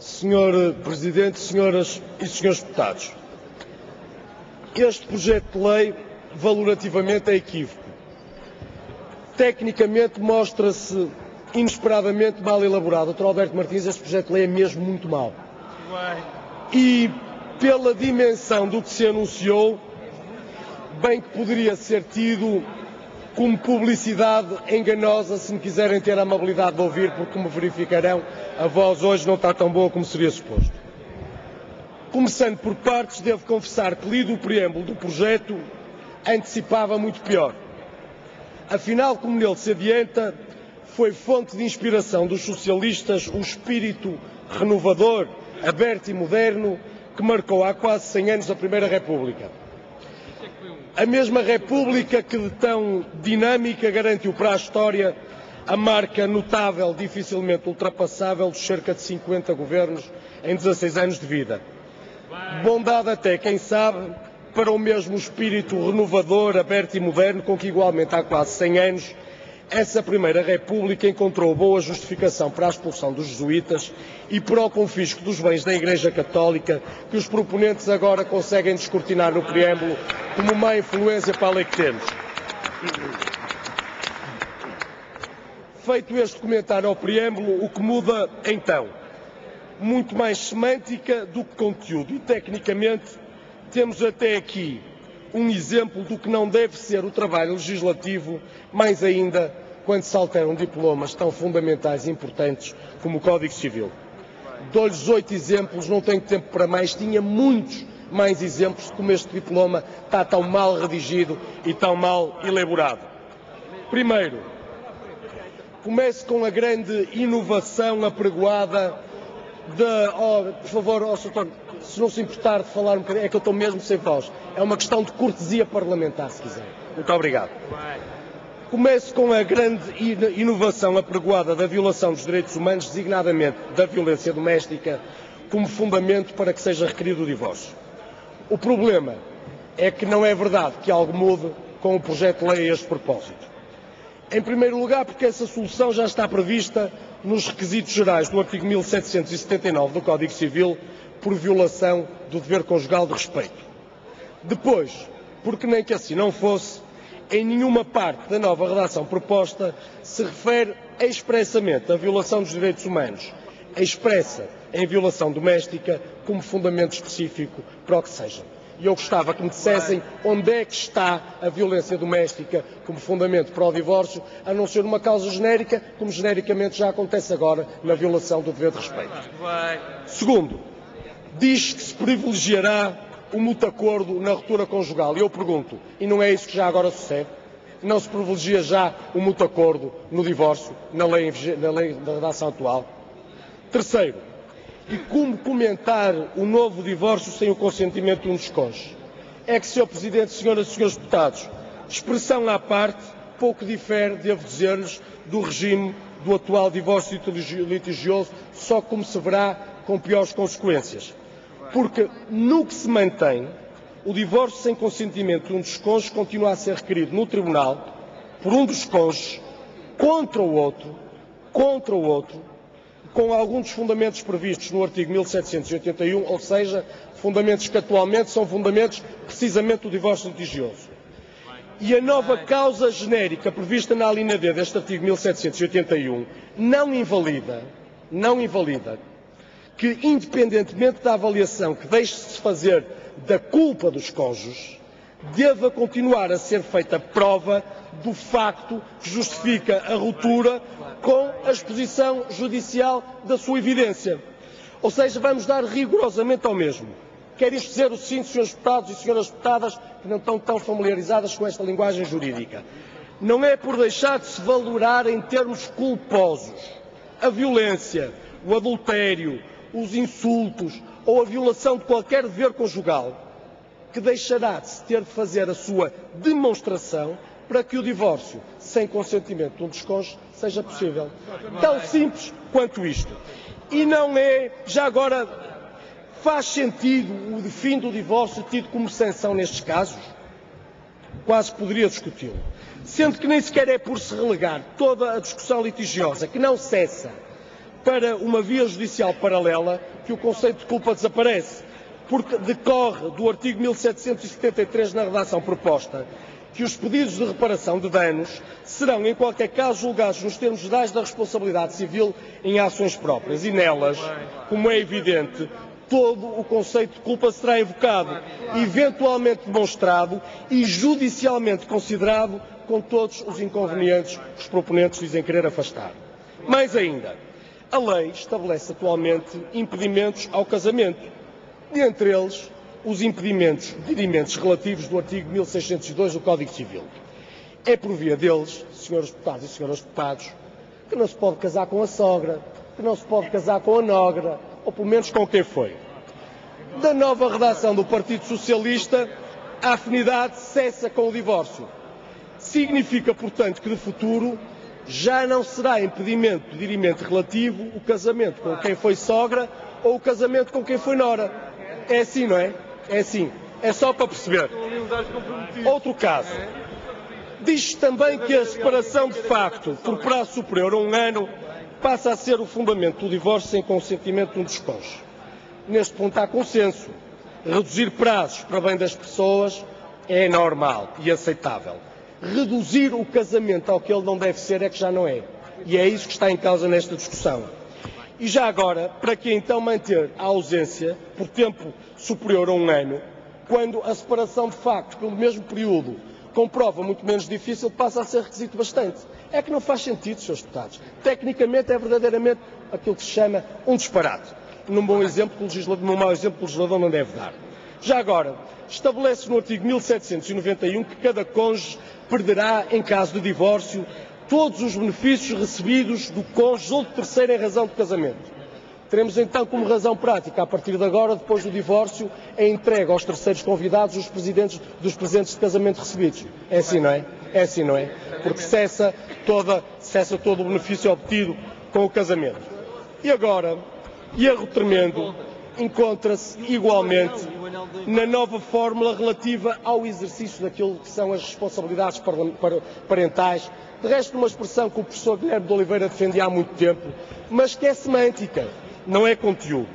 Senhor Presidente, senhoras e senhores deputados, este projeto de lei valorativamente é equívoco. Tecnicamente mostra-se inesperadamente mal elaborado. Dr. Alberto Martins, este projeto de lei é mesmo muito mau. E pela dimensão do que se anunciou, bem que poderia ser tido como publicidade enganosa, se me quiserem ter a amabilidade de ouvir, porque, como verificarão, a voz hoje não está tão boa como seria suposto. Começando por partes, devo confessar que, lido o preâmbulo do projeto, antecipava muito pior. Afinal, como nele se adianta, foi fonte de inspiração dos socialistas o espírito renovador, aberto e moderno que marcou há quase 100 anos a Primeira República. A mesma República que, de tão dinâmica, garantiu para a história a marca notável, dificilmente ultrapassável, dos cerca de 50 governos em 16 anos de vida. Bondade até, quem sabe, para o mesmo espírito renovador, aberto e moderno, com que igualmente há quase 100 anos essa Primeira República encontrou boa justificação para a expulsão dos jesuítas e para o confisco dos bens da Igreja Católica, que os proponentes agora conseguem descortinar no preâmbulo como má influência para a lei que temos. Feito este comentário ao preâmbulo, o que muda então? Muito mais semântica do que conteúdo, e tecnicamente temos até aqui um exemplo do que não deve ser o trabalho legislativo, mais ainda quando se alteram diplomas tão fundamentais e importantes como o Código Civil. Dou-lhes 8 exemplos, não tenho tempo para mais, tinha muitos mais exemplos de como este diploma está tão mal redigido e tão mal elaborado. Primeiro, comece com a grande inovação apregoada por favor, Sr. se não se importar de falar um bocadinho, é que eu estou mesmo sem voz. É uma questão de cortesia parlamentar, se quiser. Muito obrigado. Comece com a grande inovação apregoada da violação dos direitos humanos, designadamente da violência doméstica, como fundamento para que seja requerido o divórcio. O problema é que não é verdade que algo mude com o projeto de lei a este propósito. Em primeiro lugar, porque essa solução já está prevista nos requisitos gerais do artigo 1779 do Código Civil, por violação do dever conjugal de respeito. Depois, porque nem que assim não fosse, em nenhuma parte da nova redação proposta se refere expressamente à violação dos direitos humanos, expressa em violação doméstica como fundamento específico para o que seja. E eu gostava que me dissessem onde é que está a violência doméstica como fundamento para o divórcio, a não ser uma causa genérica, como genericamente já acontece agora na violação do dever de respeito. Segundo, diz que se privilegiará o mútuo acordo na ruptura conjugal. E eu pergunto, e não é isso que já agora sucede? Não se privilegia já o mútuo acordo no divórcio, na lei da redação atual? Terceiro, e como comentar o novo divórcio sem o consentimento de um dos cônjuges? É que, Sr. Presidente, senhoras e senhores deputados, expressão à parte, pouco difere, devo dizer-lhes, do regime do atual divórcio litigioso, só como se verá com piores consequências. Porque, no que se mantém, o divórcio sem consentimento de um dos cônjuges continua a ser requerido no Tribunal por um dos cônjuges contra o outro, com alguns dos fundamentos previstos no artigo 1781, ou seja, fundamentos que atualmente são fundamentos precisamente do divórcio litigioso. E a nova causa genérica prevista na alínea D deste artigo 1781 não invalida que, independentemente da avaliação que deixe-se fazer da culpa dos cônjuges, deva continuar a ser feita prova do facto que justifica a ruptura com a exposição judicial da sua evidência. Ou seja, vamos dar rigorosamente ao mesmo. Quer isto dizer o seguinte, senhores deputados e senhoras deputadas, que não estão tão familiarizadas com esta linguagem jurídica. Não é por deixar de se valorar em termos culposos a violência, o adultério, os insultos ou a violação de qualquer dever conjugal que deixará de se ter de fazer a sua demonstração para que o divórcio, sem consentimento de um dos cônjuges, seja possível. Tão simples quanto isto. E não é, já agora, faz sentido o fim do divórcio tido como sanção nestes casos? Quase poderia discuti-lo. Sendo que nem sequer é por se relegar toda a discussão litigiosa, que não cessa, para uma via judicial paralela que o conceito de culpa desaparece, porque decorre do artigo 1773 na redação proposta que os pedidos de reparação de danos serão, em qualquer caso, julgados nos termos gerais da responsabilidade civil em ações próprias e nelas, como é evidente, todo o conceito de culpa será evocado, eventualmente demonstrado e judicialmente considerado, com todos os inconvenientes que os proponentes dizem querer afastar. Mais ainda, a lei estabelece atualmente impedimentos ao casamento, dentre eles os impedimentos dirimentos relativos do artigo 1602 do Código Civil. É por via deles, senhores deputados e senhoras deputados, que não se pode casar com a sogra, que não se pode casar com a nogra, ou pelo menos com quem foi. Da nova redação do Partido Socialista, a afinidade cessa com o divórcio. Significa, portanto, que de futuro já não será impedimento de dirimento relativo o casamento com quem foi sogra ou o casamento com quem foi nora. É assim, não é? É assim. É só para perceber. Outro caso. Diz também que a separação de facto por prazo superior a 1 ano passa a ser o fundamento do divórcio sem consentimento de um dos cônjuges. Neste ponto há consenso. Reduzir prazos para bem das pessoas é normal e aceitável. Reduzir o casamento ao que ele não deve ser é que já não é. E é isso que está em causa nesta discussão. E já agora, para que então manter a ausência por tempo superior a 1 ano, quando a separação de facto pelo mesmo período com prova muito menos difícil passa a ser requisito bastante? É que não faz sentido, Srs. Deputados. Tecnicamente é verdadeiramente aquilo que se chama um disparate. Num mau exemplo que o legislador não deve dar. Já agora, estabelece no artigo 1791 que cada cônjuge perderá, em caso de divórcio, todos os benefícios recebidos do cônjuge ou de terceiro em razão de casamento. Teremos então como razão prática, a partir de agora, depois do divórcio, a entrega aos terceiros convidados dos presentes de casamento recebidos. É assim, não é? É assim, não é? Porque cessa todo o benefício obtido com o casamento. E agora, erro tremendo encontra-se igualmente na nova fórmula relativa ao exercício daquilo que são as responsabilidades parentais. De resto, uma expressão que o professor Guilherme de Oliveira defendia há muito tempo, mas que é semântica, não é conteúdo.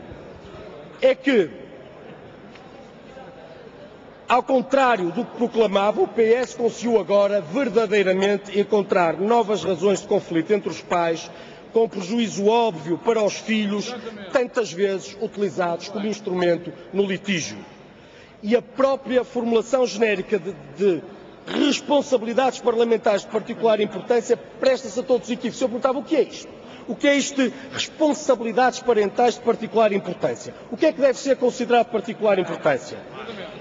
É que, ao contrário do que proclamava, o PS conseguiu agora verdadeiramente encontrar novas razões de conflito entre os pais, com prejuízo óbvio para os filhos, tantas vezes utilizados como instrumento no litígio. E a própria formulação genérica de responsabilidades parlamentares de particular importância presta-se a todos os equívocos. Eu perguntava o que é isto? O que é isto de responsabilidades parentais de particular importância? O que é que deve ser considerado de particular importância?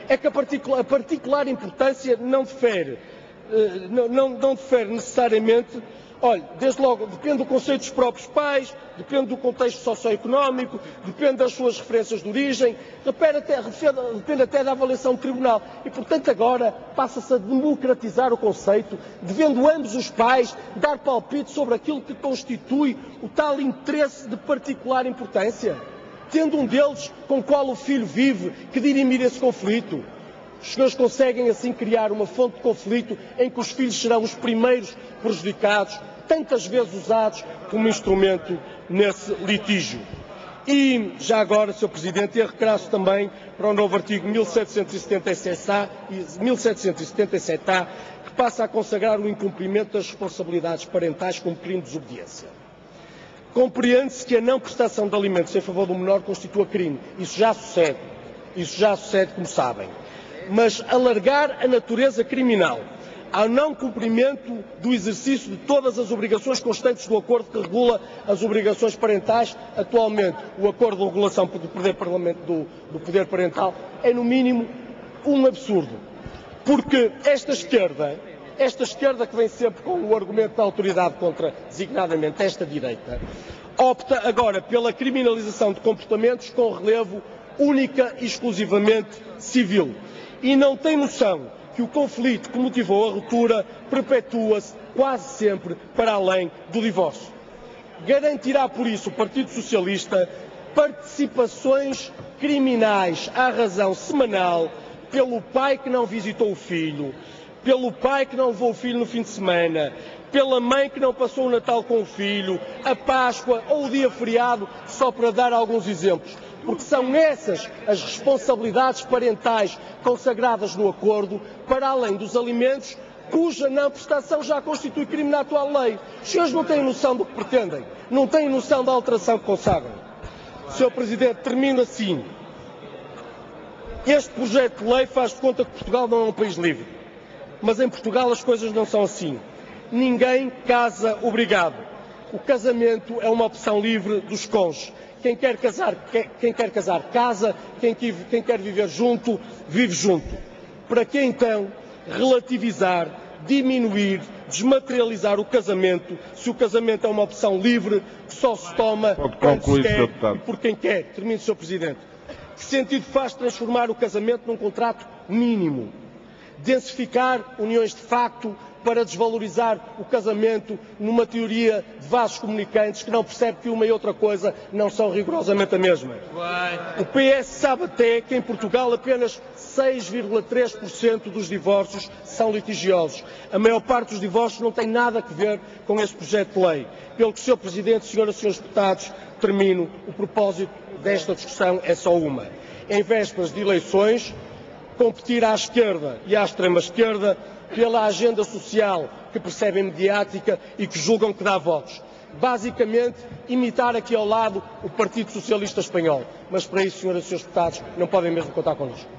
É que a particular importância não difere necessariamente. Olha, desde logo, depende do conceito dos próprios pais, depende do contexto socioeconómico, depende das suas referências de origem, depende até da avaliação do tribunal. E, portanto, agora passa-se a democratizar o conceito, devendo ambos os pais dar palpite sobre aquilo que constitui o tal interesse de particular importância, tendo um deles com o qual o filho vive que dirimir esse conflito. Os senhores conseguem assim criar uma fonte de conflito em que os filhos serão os primeiros prejudicados, tantas vezes usados como instrumento nesse litígio. E, já agora, Sr. Presidente, erro crasso também para o novo artigo 1777-A, que passa a consagrar o incumprimento das responsabilidades parentais como crime de desobediência. Compreende-se que a não prestação de alimentos em favor do menor constitua crime. Isso já sucede, como sabem. Mas alargar a natureza criminal ao não cumprimento do exercício de todas as obrigações constantes do acordo que regula as obrigações parentais, atualmente o acordo de regulação do poder parental, é no mínimo um absurdo. Porque esta esquerda que vem sempre com o argumento da autoridade contra, designadamente, esta direita, opta agora pela criminalização de comportamentos com relevo única e exclusivamente civil. E não tem noção que o conflito que motivou a ruptura perpetua-se quase sempre para além do divórcio. Garantirá, por isso, o Partido Socialista participações criminais à razão semanal pelo pai que não visitou o filho, pelo pai que não levou o filho no fim de semana, pela mãe que não passou o Natal com o filho, a Páscoa ou o dia feriado, só para dar alguns exemplos. Porque são essas as responsabilidades parentais consagradas no acordo, para além dos alimentos, cuja não prestação já constitui crime na atual lei. Os senhores não têm noção do que pretendem, não têm noção da alteração que consagram. Sr. Presidente, termino assim. Este projeto de lei faz de conta que Portugal não é um país livre. Mas em Portugal as coisas não são assim. Ninguém casa obrigado. O casamento é uma opção livre dos cônjuges. Quem quer casar, casa. Quem quer viver junto, vive junto. Para que então relativizar, diminuir, desmaterializar o casamento, se o casamento é uma opção livre que só se toma quando se quer e por quem quer? Termino, Sr. Presidente. Que sentido faz transformar o casamento num contrato mínimo? Densificar uniões de facto para desvalorizar o casamento numa teoria de vasos comunicantes que não percebe que uma e outra coisa não são rigorosamente a mesma. O PS sabe até que em Portugal apenas 6,3% dos divórcios são litigiosos. A maior parte dos divórcios não tem nada a ver com este projeto de lei. Pelo que, Sr. Presidente, Senhoras e Senhores Deputados, termino, o propósito desta discussão é só uma. Em vésperas de eleições, competir à esquerda e à extrema-esquerda pela agenda social que percebem mediática e que julgam que dá votos. Basicamente, imitar aqui ao lado o Partido Socialista Espanhol. Mas para isso, senhoras e senhores deputados, não podem mesmo contar connosco.